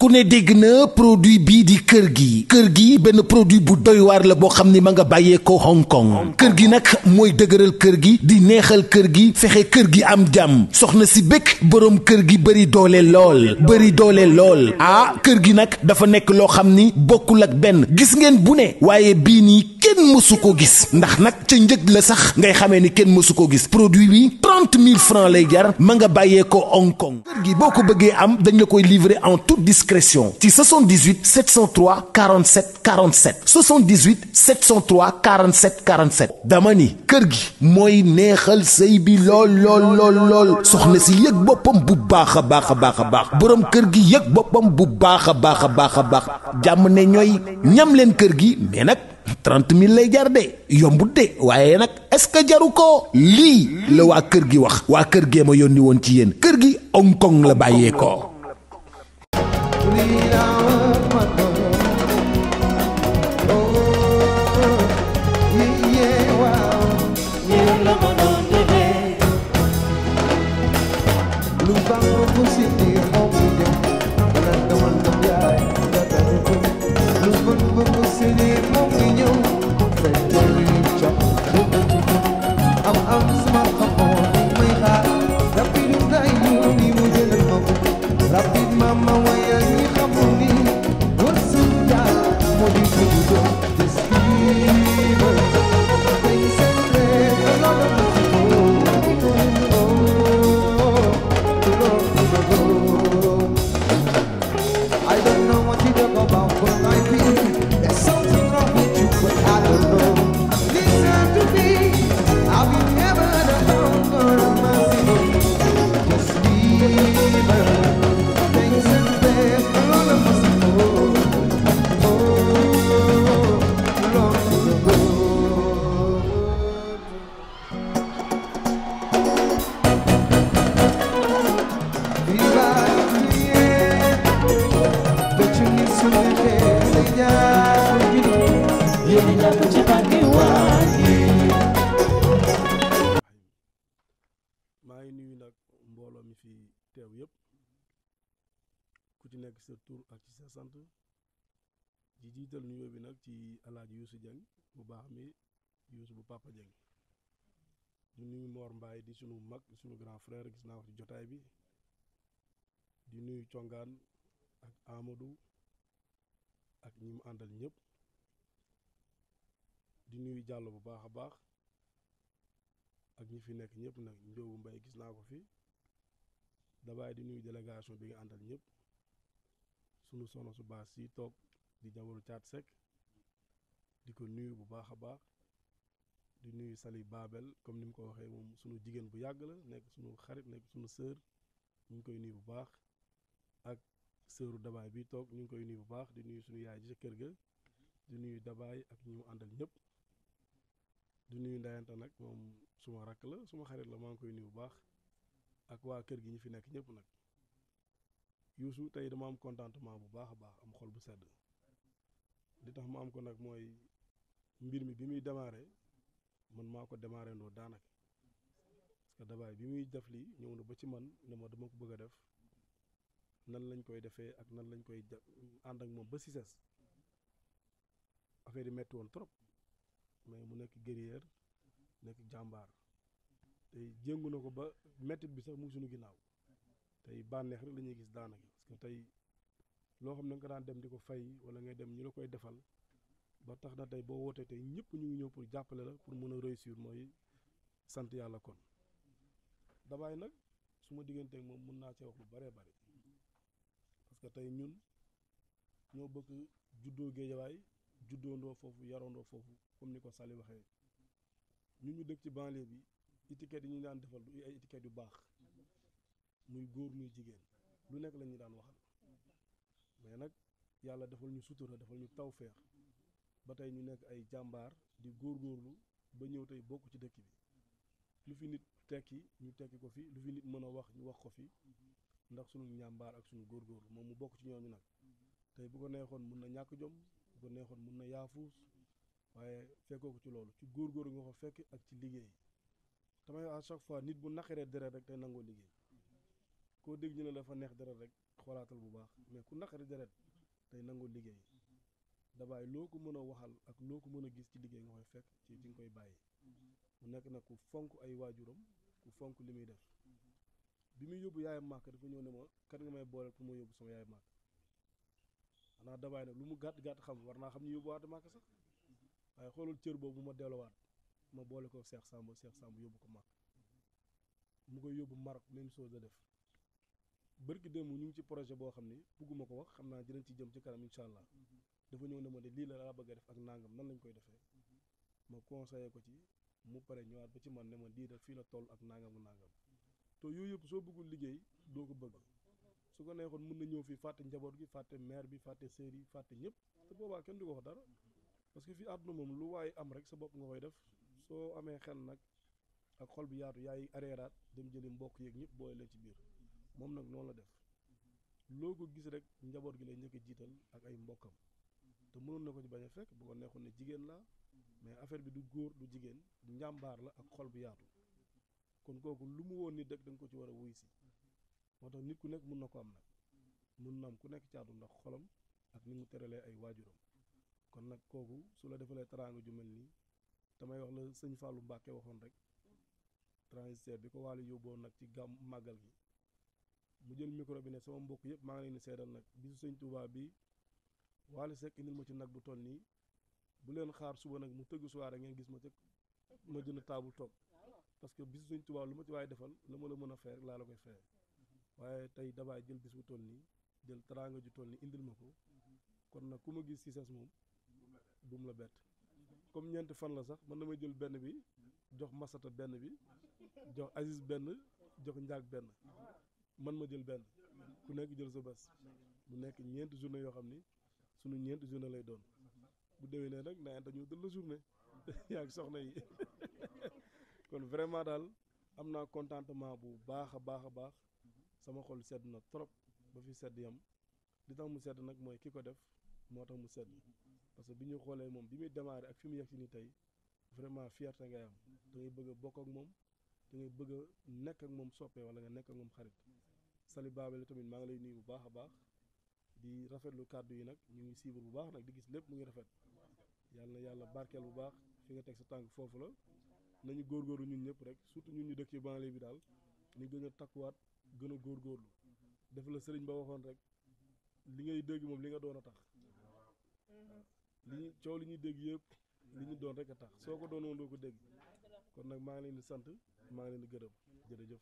ku ne dégg na produit bii di kër gi benn produit bu doy waar la boo xam ni ma nga bàyyee ko Hong Kong kër gi nag mooy dëgëral kër gi di neexal kër gi fexe kër gi am jàmm soxna si bëgg boroom kër gi bëri doole lool ah kër gi nag dafa nekk loo xam ni bokkul ak benn gis ngeen bu ne waaye bii nii kenn mësu ko gis ndax nag ca njëg la sax ngay xamee ni kenn mësu ko gis produit bi 30 000 francs lay jar ma nga bàyyee ko Hong Kong kër gi boo ko bëggee am dañ la koy livrer en toute discrétion ci 78 703 47 47 78 703 47 47 dama ni kër gi mooy neexal sëy bi lool soxna si yëg boppam bu baax a baax boroom kër gi yëg boppam bu baax a baax jàmm ne ñooy ñam leen kër gi mais nag 30 000 lay jar de yombut de waaye nag est-ce que jaru ko lii la waa kër gi wax waa kër gee ma yónni woon ci yéen kër gi Hong Kong la bàyyee ko. maa ngi nuyu nag mbooloo mi fi teew yëpp ku ci nekk sa tur ak ci sa sant di jiital nuyoo bi nag ci alaaji Youssou Dieng bu baax mi Youssou bu Papa Dieng di nuyu Mor Mbaye di sunu mag di sunu grand frère gis naa wax ci jotaay bi di nuyu Congaan ak Amadou ak ñi mu àndal ñëpp di nuyu Diallo bu baax a baax ak ñi fi nekk ñëpp nag Ndiobu Mbaye gis naa ko fi dabaay di nuyu délégation bi nga àndal ñëpp sunu sono su baax si toog di jabaru Caat Seck di ko nuyu bu baax a baax di nuyu Sali Babel comme ni mu ko waxee moom sunu jigéen bu yàgg la nekk sunu xarit nekk sunu sœur ñu ngi koy nuyu bu baax ak sœuru dabaay bi toog ñu ngi koy nuyu bu baax di nuyu sunu yaay ji ca kër ga di nuyu dabaay ak ñi mu àndal ñëpp di nuyu ndayanta nag moom suma rakk la suma xarit la maa ngi koy nuyu bu baax ak waa kër gi ñu fi nekk ñëpp nag Youssou tey dama am contentement bu baax a baax am xol bu sedd li tax ma am ko nag mooy mbir mi bi muy démarré man maa ko démarré ndoo daanaka parce que dabaay bi muy def lii ñëw na ba ci man ne ma dama ko bëgg a def nan lañ koy defee ak nan lañ koy ànd ak moom ba si ses affaire yi metti woon trop mais mu nekk guerrier nekk jàmbaar tey jéngu na ko ba mettit bi sax mu ngi suñu ginnaaw tey bànneex rek la ñuy gis daanaka parce que tey loo xam ne nga ko daan dem di ko fay wala ngay dem ñu la koy defal ba tax na tey boo wootee tey ñëpp ñu ngi ñëw pour jàppale la pour mën a réussir mooy sant yàlla kon dabaay nag su ma digganteeg moom mën naa cee wax lu bëree bëri parce que tey ñun ñoo bëgg juddoo Géejawaay juddoondoo foofu yaroondoo foofu comme ni ko Sali waxee ñun ñu dëkk ci banlieue bi étiquette yi ñu daan defal du ay étiquette yu baax muy góor muy jigéen lu nekk la ñu daan waxal mais nag yàlla defal ñu sutura defal ñu tawfeex ba tey ñu nekk ay jàmbaar di góorgóorlu ba ñëw tey bokk ci dëkk bi lu fi nit tekki ñu tekki ko fi lu fi nit mën a wax ñu wax ko fi ndax sunu njàmbaar ak sunu góorgóorlu moom mu bokk ci ñooñu nag tey bu ko neexoon mun na ñàkk jom bu ko neexoon mun na yaafuus waaye fekkoo ko ci loolu ci góorgóorlu nga ko fekk ak ci liggéey damay à chaque fois nit bu naqaree deret rek tey nangoo liggéey koo dégg ñu ne dafa neex deret rek xoolaatal bu baax mais ku naqari deret tey nangoo liggéey dabaay loo ko mën a waxal ak loo ko mën a gis ci liggéey nga koy fekk ci nga koy bàyyi mu nekk nag ku fonk ay waajuram ku fonk li muy def bi muy yóbbu yaayam màkk dafa ñëw ne ma kan nga may booleel pour ma yóbbu sama yaay màkk xanaa dabaay nag lu mu gàtt gàtt xam war naa xam ñu yóbbu waate màkk sax waaye xoolal cër boobu ma delluwaat ma boole ko Cheikh Samb yóbbu ko màkk mu koy yóbbu Maroc même chose la def bërki démb ñu ngi ci projet boo xam ni bugguma ko wax xam naa dinañ ci jëm ci kanam incha allah dafa ñëw ne ma de lii la laa bëgg a def ak nangam nan lañ koy defee ma conseillé ko ci mu pare ñëwaat ba ci man ne ma lii da fii la toll ak nangam te yooyu yëpp soo bëggul liggéey doo ko bëgg su ko neexoon mën na ñëw fii fàtte njaboot gi fàtte mère bi fàtte sœur yi fàtte ñëpp te boobaa kenn du ko wax dara parce que fii àdduna moom lu waaye am rek sa bopp nga koy def soo amee xel nag ak xol bi yaatu yaay areeraat dem jëli mbokk yeeg ñëpp booy leen ci biir moom nag noonu la def loo ko gis rek njaboot gi lay njëkk a jiital ak ay mbokkam te mënoon na ko ci bañ a fekk bu ko neexoon ne jigéen la mais affaire bi du góor du jigéen njàmbaar la ak xol bu yaatu kon kooku lu mu woon ni dëkk da nga ko ci war a wuy si moo tax nit ku nekk mun na ko am nag mun na am ku nekk caatu ndax xolam ak ni mu teralee ay waajuram kon nag kooku su la defalee teraanga ju mel nii damay wax la sëñ Fallou Mbacke waxoon rek transitaire bi ko waali yóbboon nag ci gàmm màggal gi mu jël micro bi ne sama mbokk yëpp maa ngi leen di seedal nag bisu sëñ Touba bi Waly Seck indil ma ci nag bu toll nii bu leen xaar suba nag mu tëgg soirée ngeen gis ma ca ma jënd table toog parce que bisu sëñ Touba lu ma ci waaye defal la ma la mën a fay rek laa la koy fay waaye tey dabaay jël bis bu toll nii jël teraanga ju toll nii indil ma ko kon nag ku ma gis ci ses moom bu mu la bett comme ñeenti fan la sax man damay jël benn bi jox Masata benn bi jox Aziz benn jox Njaag benn man ma jël benn ku nekk jël sa bés mu nekk ñeenti journée yoo xam ni sunu ñeenti journée lay doon bu déwénee nag naa dañu dël la journée yaa ngi soxna yi kon vraiment daal am naa contentement bu baax a baax sama xol sedd na trop ba fi sedd yam li tax mu sedd nag mooy ki ko def moo tax mu sedd parce que bi ñu xoolee moom bi muy démarré ak fi mu yegg si ni tey vraiment fierté ngay am da ngay bëgg a bokk ak moom da ngay bëgg a nekk ak moom soppee wala nga nekk ak moom xarit Sali Babel tamit maa ngi lay nuyu bu baax a baax di rafetlu kàddu yi nag ñu ngi suivre bu baax nag di gis lépp mu ngi rafet yàlla na yàlla barkeel bu baax fi nga teg sa tànk foofu la nañu góorgóorlu ñun ñëpp rek surtout ñun ñu dëkk ci banlieue bi daal ñu gën a takkuwaat gën a góorgóorlu def la sëriñ ba waxoon rek li ngay dégg moom li nga doon a tax li ñu coow li ñuy dégg yëpp li ñu doon rek a tax soo ko doonoon doo ko dégg kon nag maa ngi leen di sant maa ngi leen di gërëm jërëjëf.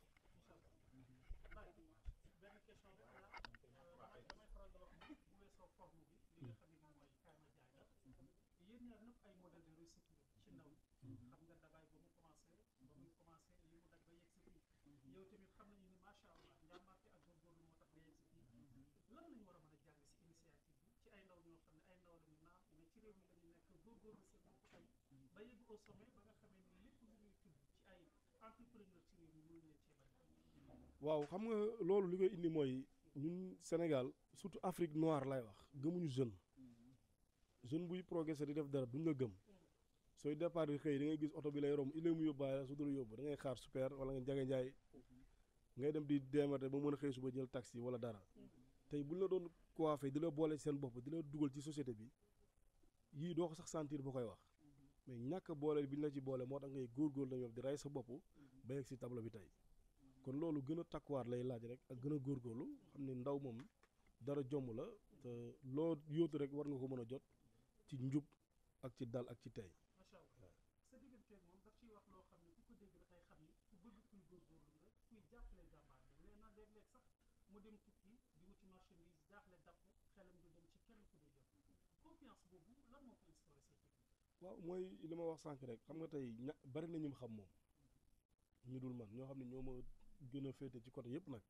waaw xam nga loolu li koy indi mooy ñun Sénégal surtout Afrique noire lay wax gëmuñu jeune buy progressé di def dara duñ la gëm sooy départ di xëy da ngay gis oto bi lay romb il mu yóbbaale la su dul yóbbu da ngay xaar super wala nga njage njaay ngay dem di démarrer ba mën a xëy suba jël taxi wala dara tey buñ la doon coiffé di la boole seen bopp di la dugal ci société bi yii doo ko sax sentir ba koy wax mais ñàkk boole bi ñu la ci boole moo tax ngay góorgóor la ñoom di rey sa bopp ba yegg si tableau bi tey kon loolu gën a takkuwaat lay laaj rek ak gën a góorgóorlu xam ni ndaw moom dara jomb la te loo yóotu rek war nga ko mën a jot ci njub ak ci dal ak ci tey. waaw mooy li ma wax sànq rek xam nga tey bari na ñu xam moom ñu dul man ñoo xam ne ñoo ma gën a féete ci côté yëpp nag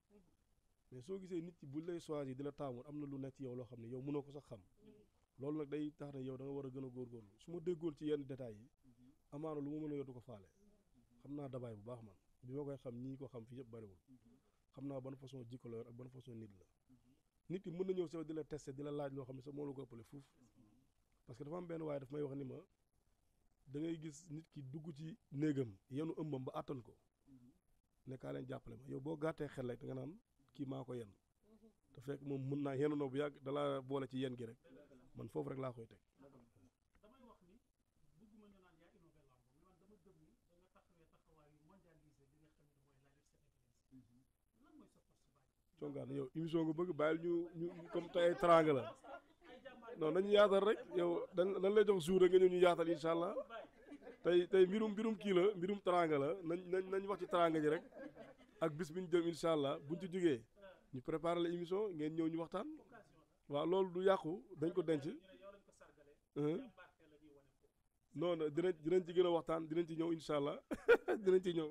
mais soo gisee nit ki buñ lay choisir di la taamu am na lu nekk ci yow loo xam ne yow mënoo ko sax xam loolu nag day tax ne yow da nga war a gën a góorgóorlu su ma déggoon ci yenn détails yi amaana lu ma mën a yor du ko faale xam naa dabaay bu baax man bi ma koy xam ñii ko xam fii yëpp bariwul xam naa ban façon jikko la yor ak ban façon nit la nit ki mën na ñëw sax di la testé di la laaj loo xam ne sax moo la ko ëppale fuuf parce que dafa am benn waaye daf may wax ni ma da ngay gis nit ki dugg ci néegam yenu ëmbam ba àttan ko ne kaa leen jàppale ma yow boo gàttee xel rek da nga naan kii maa ko yenn te fekk moom mën naa yenn bu yàgg dalaa boole ci yen gi rek man foofu rek laa koy teg. congaan yow émission nga bëgg bàyyil ñu comme tey ay teraanga la non nañu yaatal rek yow dañ lay jox jour rek nga ñëw ñu yaatal incha allah tey mbirum kii la mbirum teraanga la nañ wax ci teraanga ji rek ak bis bi ñu jëm incha allah buñ ci jógee ñu préparer la émission ngeen ñëw ñu waxtaan waaw loolu du yàqu dañ ko denc non non dinañ ci gën a waxtaan dinañ ci ñëw incha allah dinañ ci ñëw.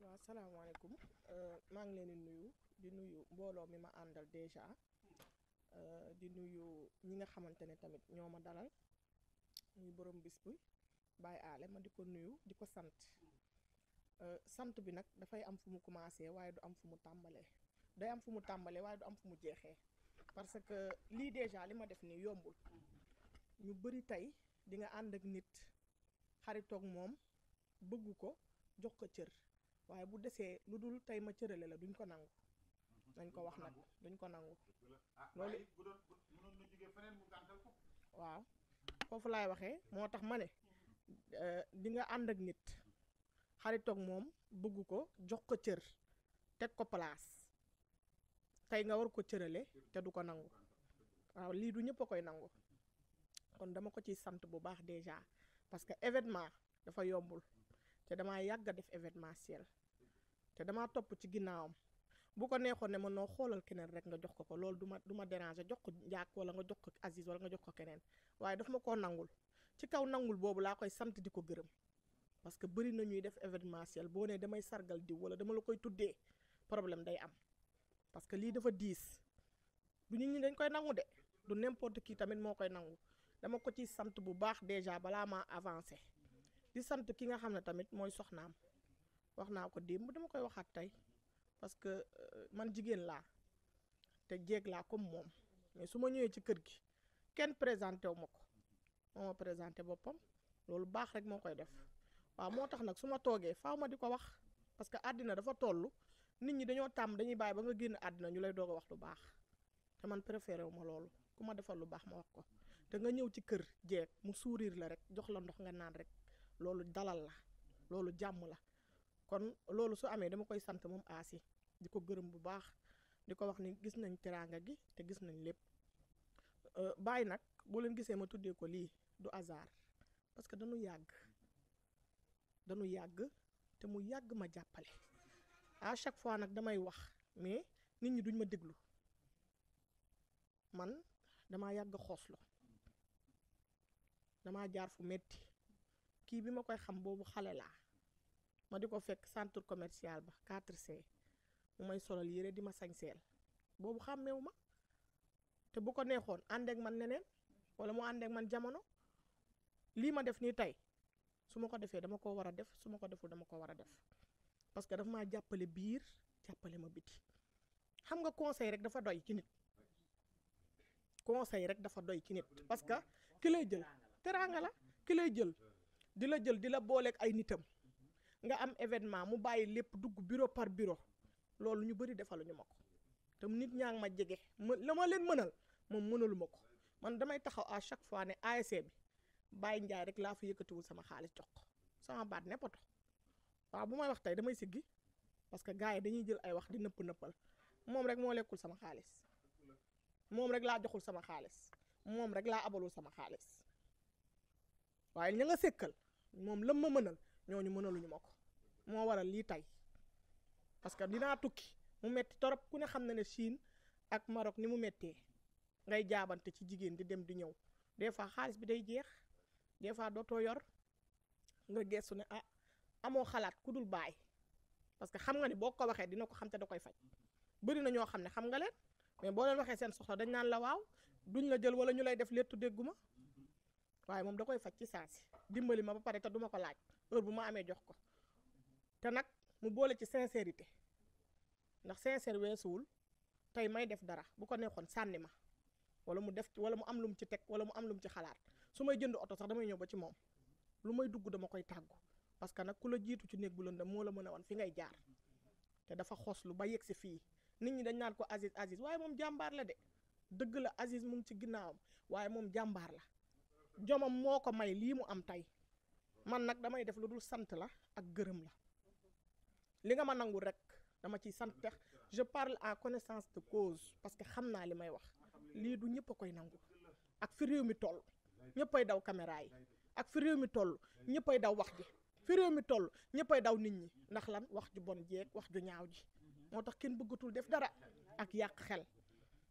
waaw salaamaaleykum maa ngi leen di nuyu mbooloo mi ma àndal déjà di nuyu ñi nga xamante ne tamit ñoo ma dalal muy borom bis bi Baye Ale ma di ko nuyu di ko sant bi nag dafay am fu mu commencé waaye du am fu mu tàmbalee day am fu mu tàmbalee waaye du am fu mu jeexee parce que lii déjà li ma def nii yombul ñu bëri tey di nga ànd ak nit xaritoog moom bëgg ko jox ko cër waaye bu desee lu dul tey ma cërale la duñ ko nangu dañ ko wax nag duñ ko nangu loolu waaw foofu laay waxee moo tax ma ne di nga ànd ak nit xaritoog moom bëgg ko jox ko cër teg ko place tey nga war ko cërale te du ko nangu waaw lii du ñëpp a koy nangu kon dama ko ciy sant bu baax déjà parce que événement dafa yombul te damaa yàgg a def événementiel te damaa topp ci ginnaawam bu ko neexoon ne ma noo xoolal keneen rek nga jox ko loolu du ma déranger jox ko Ndiak wala nga jox ko Aziz wala nga jox ko keneen waaye daf ma koo nangul ci kaw nangul boobu laa koy sant di ko gërëm parce que bëri na ñuy def événementiel boo nee damay sargal diw wala dama la koy tuddee problème day am parce que lii dafa diis du nit ñi dañ koy nangu de du n'importe qui tamit moo koy nangu dama ko ciy sant bu baax déjà balaa maa avancé di sant ki nga xam ne tamit mooy soxnaam wax naa ko démb dama koy waxaat tey parce que man jigéen laa te jéeg laa comme moom mais su ma ñëwee ci kër gi kenn présenté wu ma ko moo ma présenté boppam loolu baax rek moo koy def waaw moo tax nag su ma toogee faaw ma di ko wax parce que àddina dafa toll nit ñi dañoo tàmm dañuy bàyyi ba nga génn àddina ñu lay doog a wax lu baax te man préféré wu ma loolu ku ma defal lu baax ma wax ko te nga ñëw ci kër jeeg mu sourire la rek jox la ndox nga naan rek loolu dalal la loolu jàmm la kon loolu su amee dama koy sant moom aasi di ko gërëm bu baax di ko wax ni gis nañ teraanga gi te gis nañ lépp bàyyi nag boo leen gisee ma tuddee ko lii du hasard parce que dañu yàgg te mu yàgg ma jàppale à chaque fois nag damay wax mais nit ñi duñ ma déglu man damaa yàgg xooslu damaa jaar fu metti kii bi ma koy xam boobu xale laa ma di ko fekk centre commercial ba 4C mu may solal yére di ma sañseel boobu xàmmeewu ma te bu ko neexoon àndeek man neneen wala mu àndeek man jamono lii ma def nii tey su ma ko defee dama ko war a def su ma ko deful dama ko war a def parce que dafa maa jàppale biir jàppale ma biti xam nga conseil rek dafa doy ci nit parce que ki lay jël teraanga la ki lay jël di la booleeg ay nitam nga am événement mu bàyyi lépp dugg bureau par bureau loolu ñu bëri defaluñu ma ko te nit ñaa ngi ma jege la ma leen mënal moom mënalu ma ko man damay taxaw à chaque fois ne ASC bi Baye Ndiaye rek laa fa yëkkatiwul sama xaalis jox ko sama baat neppato waaw bu may wax tey damay siggi parce que gars yi dañuy jël ay wax di nëppal moom rek moo lekkul sama xaalis moom rek laa joxul sama xaalis moom rek laa abalul sama xaalis waaye ña nga sekkal moom lam ma mënal ñooñu mënaluñu ma ko moo waral lii tey parce que dinaa tukki mu metti torop ku ne xam na ne Chine ak Maroc ni mu mettee ngay jaabante ci jigéen di dem di ñëw des fois xaalis bi day jeex des fois dootoo yor nga gestu ne amoo xalaat ku dul baay parce que xam nga ni boo ko waxee dina ko xam te da koy faj bëri na ñoo xam ne xam nga leen mais boo leen waxee seen soxla dañ naan la waaw duñ la jël wala ñu lay def lettu dégguma waaye moom da koy faj ci saasi dimbali ma ba pare te duma ko laaj heure bu ma amee jox ko te nag mu boole ci sincérité ndax sincère weesuwul tey may def dara bu ko neexoon sànni ma wala mu def wala mu am lu mu ci teg wala mu am lu mu ci xalaat su may jënd oto sax damay ñëw ba ci moom lu may dugg dama koy tàggu parce que nag ku la jiitu ci néeg bu lëndëm moo la mën a wan fi ngay jaar te dafa xoslu ba yegg si fii nit ñi dañ naan ko Aziz Aziz waaye moom jàmbaar la de dëgg la Aziz mu ngi ci ginnaawam waaye moom jàmbaar la jomam moo ko may lii mu am tey man nag damay def lu dul sant la ak gërëm la li nga ma nangul rek dama ciy sant je parle en connaissance de cause parce que xam naa li may wax lii du ñëpp a koy nangu ak fi réew mi toll ñëppay daw caméra yi ak fi réew mi toll ñëppay daw wax ji fi réew mi toll ñëppay daw nit ñi ndax lan wax ju bon jeeg wax ju ñaaw ji moo tax kenn bëggatul def dara ak yàq xel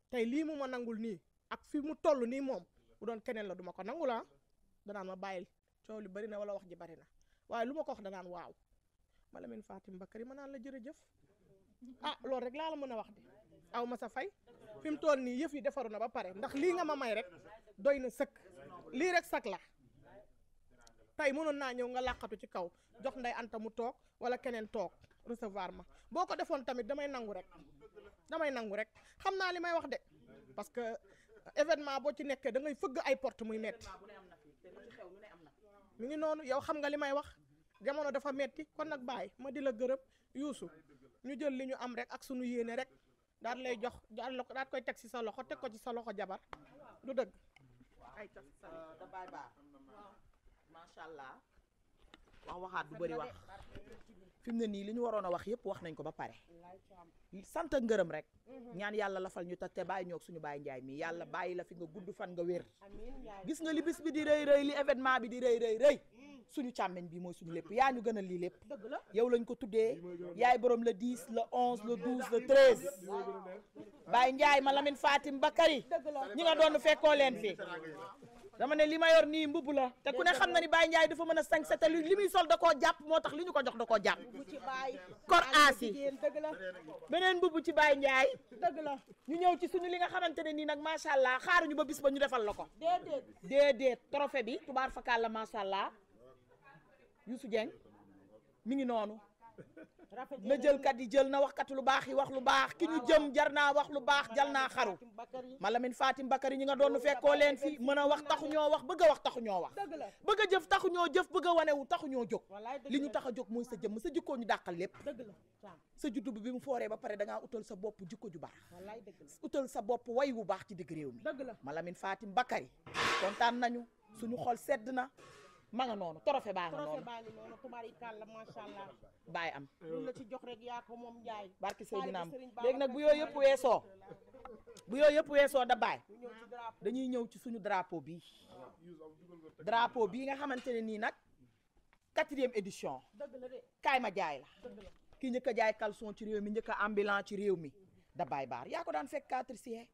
tey lii mu ma nangul nii ak fi mu toll nii moom bu doon keneen la duma ko nangul ah danaan ma bàyyil coow li bari na wala wax ji bari na waaye lu ma ko wax danaan waaw ma Lamine Fatim Bakary ma naan la jërëjëf ah loolu rek laa la mën a wax de aw ma sa fay fi mu toll nii yëf yi defaru na ba pare ndax lii nga ma may rek doy na sëkk lii rek sak la tey mënoon naa ñëw nga làqatu ci kaw jox nday Anta mu toog wala keneen toog recevoir ma boo ko defoon tamit damay nangu rek xam naa li may wax de parce que événement boo ci nekkee da ngay fëgg ay porte muy metti mi ngi noonu yow xam nga li may wax jamono dafa metti kon nag bàyyi ma di la gërëm Youssou ñu jël li ñu am rek ak sunu yéene rek daal lay jox daal koy teg ci sa loxo teg ko ci sa loxo jabar du dëgg ay da baay baax macha allah waxaat du bëri wax fi mu ne nii li ñu waroon a wax yëpp wax nañ ko ba pare sant ak ngërëm rek ñaan yàlla lafal ñu te bàyyi ñoog suñu Baye Ndiaye mi yàlla bàyyi la fi nga gudd fan nga wér gis nga li bis bi di rëy li événement bi di rëy suñu càmmeñ bi mooy suñu lépp yaa ñu gën a lii lépp yow lañ ko tuddee yaay borom le 10 le 11 le 12 le 13 Baye Ndiaye ma Lamine Fatim Bakary ñi nga doon fekkoo leen fi dama ne li ma yor nii mbubb la te ku ne xam na ni Baye Ndiaye dafa mën a sañ te li muy sol da koo jàpp moo tax li ñu ko jox da koo jàpp kor aasi beneen mbubb ci Baye Ndiaye dëgg la ñu ñëw ci suñu li nga xamante ne nii nag macha allah xaaruñu ba bis ba ñu defal la ko déedéet trophée bi tubaar fakal la macha allah Youssou Dieng mi ngi noonu na jëlkat yi jël na waxkat lu baax yi wax lu baax ki ñu jëm jar naa wax lu baax jal naa xaru ma Lamine Fatim Bakary ñi nga doon fekkoo leen fi mën a wax taxu ñoo wax bëgg a wax taxu ñoo wax bëgg a jëf taxu ñoo jëf bëgg a wanewu taxu ñoo jóg li ñu tax a jóg mooy sa jëmm sa jikkoo ñu dàqal lépp sa juddu bi mu fooree ba pare dangaa utal sa bopp jikko ju baax utal sa bopp way wu baax ci digg réew mi ma Lamine Fatim Bakary kontaan nañu suñu xol sedd na ma nga noonu trophée baa nga noonu tubaarikàlla macha allah bàyyi am lu la ci jox rek yaa ko moom Njaay barki Seydina am léegi nag bu yooyu yëpp weesoo da bàyyi dañuy ñëw ci suñu drapeau bii nga xamante ne nii nag 4e édition kaay ma jaay la ki njëkk a jaay caleçon ci réew mi njëkk a ambulant ci réew mi da bàyyi baar yaa ko daan fekk 4 sie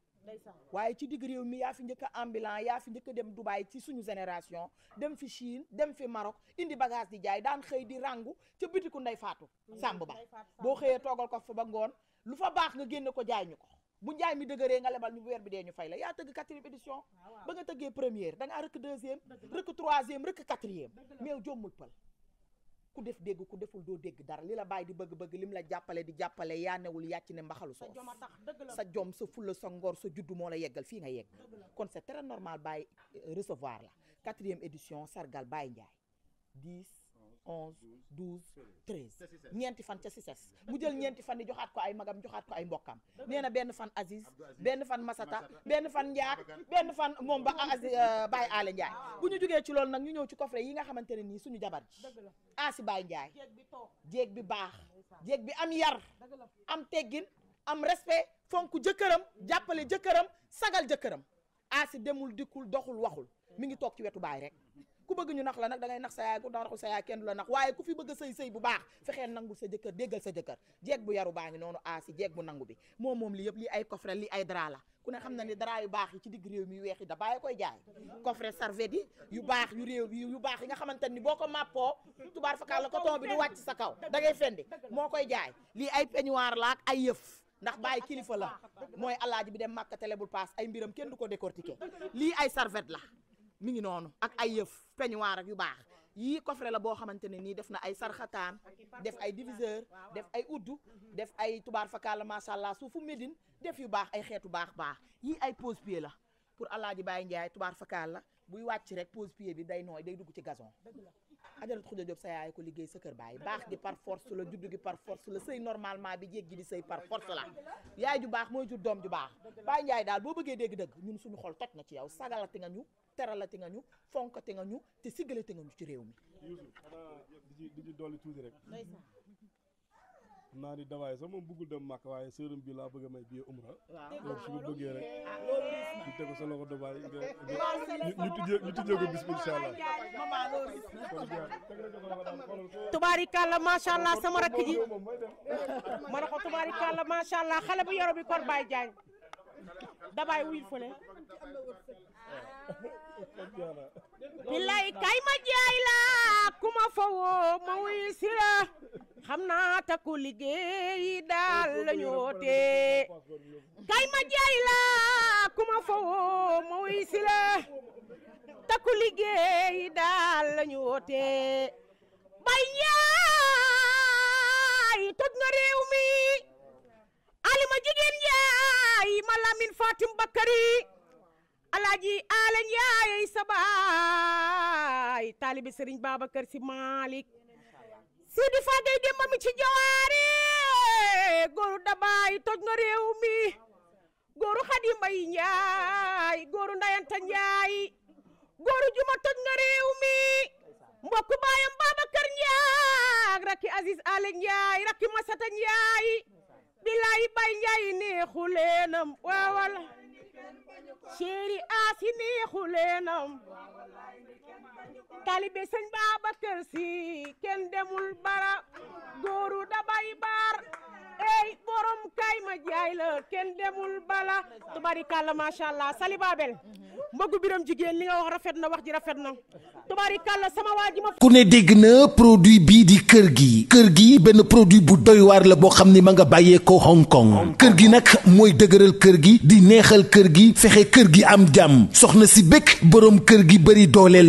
waaye ci digg réew mi yaa fi njëkk a ambulant yaa fi njëkk a dem Dubaï ci suñu génération dem fi Chine dem fi Maroc indi bagage di jaay daan xëy di rangu ca bitiku Ndey Faatu Sàmb ba boo xëyee toogal ko fa ba ngoon lu fa baax nga génne ko jaay ñu ko bu njaay mi dëgëree nga lebal ñu weer bi dee ñu fay la yaa tëgg 4e édition ba nga tëggee première da ngaa rëkk 2e rëkk 3e rëkk 4e mais jommul pël ku def dégg ku deful doo dégg dara li la bàyyi di bëgg-bëgg lim la jàppale di jàppale yaa newul yàcc ne mbaxalu soos sa jom sa fulla sa ngor sa juddu moo la yeggal fii nga yegg kon c'est très normal bàyyi recevoir la 4e édition sargal Baye Ndiaye 10 11 12 13 ñeenti fan ca Cissesse mu jël ñeenti fan yi joxaat ko ay magam joxaat ko ay mbokkam nee na benn fan Aziz benn fan Masata benn fan Ndiak benn fan moom ba Aziz Baye Ale Ndiaye bu ñu jógee ci loolu nag ñu ñëw ci coffret yi nga xamante ne nii suñu jabar ji Asi Baye Ndiaye jéeg bi baax jéeg bi am yar am teggin am respect fonk jëkkëram jàppale jëkkëram sagal jëkkëram Asi demul dikkul doxul waxul mi ngi toog ci wetu baay rek ku bëgg ñu nax la nag da ngay nax sa yaay ku naxul sa yaay kenn du la nax waaye ku fi bëgg a sëy bu baax fexeel nangul sa jëkkër déggal sa jëkkër jeeg bu yaru baa ngi noonu Asi jeeg bu nangu bi moom li yëpp li ay coffret li ay drap la ku ne xam na ni drap yu baax yi ci digg réew mi weex yi da bàyyi koy jaay coffret serviette yi yu baax yu baax yi nga xamante ni boo ko màppoo tubaar fakal la coton bi du wàcc sa kaw da ngay fendi moo koy jaay lii ay peignoir la ak ay yëf ndax bàyyi kilifa la mooy alaaji bi dem Màkka telebul paas ay mbiram kenn du ko décortiquer lii ay serviette la mi ngi noonu ak ay yëf peignoir ak yu baax yii coffret la boo xamante ne nii def na ay sarxataan def ay diviseur def ay uddu def ay tubaar fakal la macha allah suufu Médine def yu baax ay xeetu baax yii ay pose pied la pour Alaaji Baye Ndiaye tubaar fakal la buy wàcc rek pose pied bi day nooy day dugg ci gazon ajarat xuja Jóob sa yaay ko liggéey sa kër baay baax gi par force la juddu gi par force la sëy normalement bi jéeg gi di sëy par force la yaay ju baax mooy jur doom ju baax Baye Ndiaye daal boo bëggee dégg-dëgg ñun suñu xol toj na ci yow sagalati nga ñu teralati nga ñu fonkati nga ñu te siggalati nga ñu ci réew mi di ci dolli tuuti rek xam naa ni dawaay sax moom bëggul dem màkk waaye sërëm bi laa bëgg a may bii umra loolu su ko bëggee rek ñu teg ko sa loxo dawaay ñu tujjee ko bis incha allah tubaarikàlla macha allah sama rakk ji ma ne ko tubaarikàlla macha allah xale bu yoro bi kon Baye Diagne dabaay wuyul fële billaay kay ma jaay la ku ma fawoo ma wuy si la xam naa takku liggéey daal la ñu woote kay ma jaay la ku ma fawoo ma wuy si la takku liggéey daal la ñu woote Baye Ndiaye toj nga réew mi alima jigéen Ndiaye ma Lamin Fatim Bakari Alaaji Ala Ndiaye sa baay taalibi Serigne Babacar Si Malick Sidi Fagay Demba mi ci jawaare góoru dabaay toj nga réew mi góoru Xadi Mbay Njaay góoru Ndayanta Njaay góoru Juma toj nga réew mi mbokku baayam Babacar Njaay rakki Aziz Ale Njaay rakki Masata Njaay bilaay Bay Njaay neexu leenam waawal chéri asi neexu leenam talibe sëñ Babacar Si kenn demul bara góoru dabay baar ey borom kay ma jaay la kenn demul bala tubaarikàlla macha allah Sali Babel mbëggu biram jigéen li nga wax rafet na wax ji rafet na tubaarikàlla sama waa ji ma ku ne dégg na produit bii di kër gi benn produit bu doy waar la boo xam ni ma nga bàyyeekoo Hong Kong kër gi nag mooy dëgëral kër gi di neexal kër gi fexe kër gi am jàmm soxna si bëgg borom kër gi bëri doole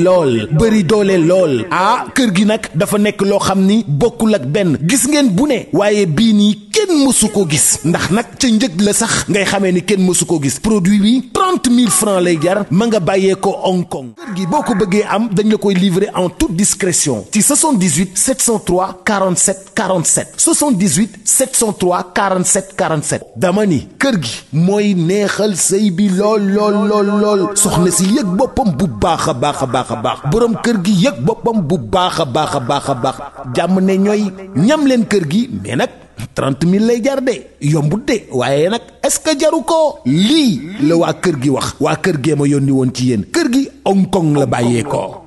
lool ah kër gi nag dafa nekk loo xam ni bokkul ak benn gis ngeen bu ne waaye bii nii kenn mësu ko gis ndax nag ca njëg la sax ngay xamee ni kenn mësu ko gis produit bi 30 000 francs lay jar ma nga bàyyeekoo Hong Kong kër gi boo ko bëggee am dañ la koy livrer en toute discrétion ci 78 703 47 47 78 703 47 47 dama ni kër gi mooy neexal sëy bi lool soxna si yëg boppam bu baax a baax borom kër gi yëg boppam bu baax a baax jàmm ne ñooy ñam leen kër gi mais nag 30 000 lay jar de yombut de waaye nag est-ce que jaru ko lii la waa kër gi wax waa kër gee ma yónni woon ci yéen kër gi Hong Kong la bàyyeekoo.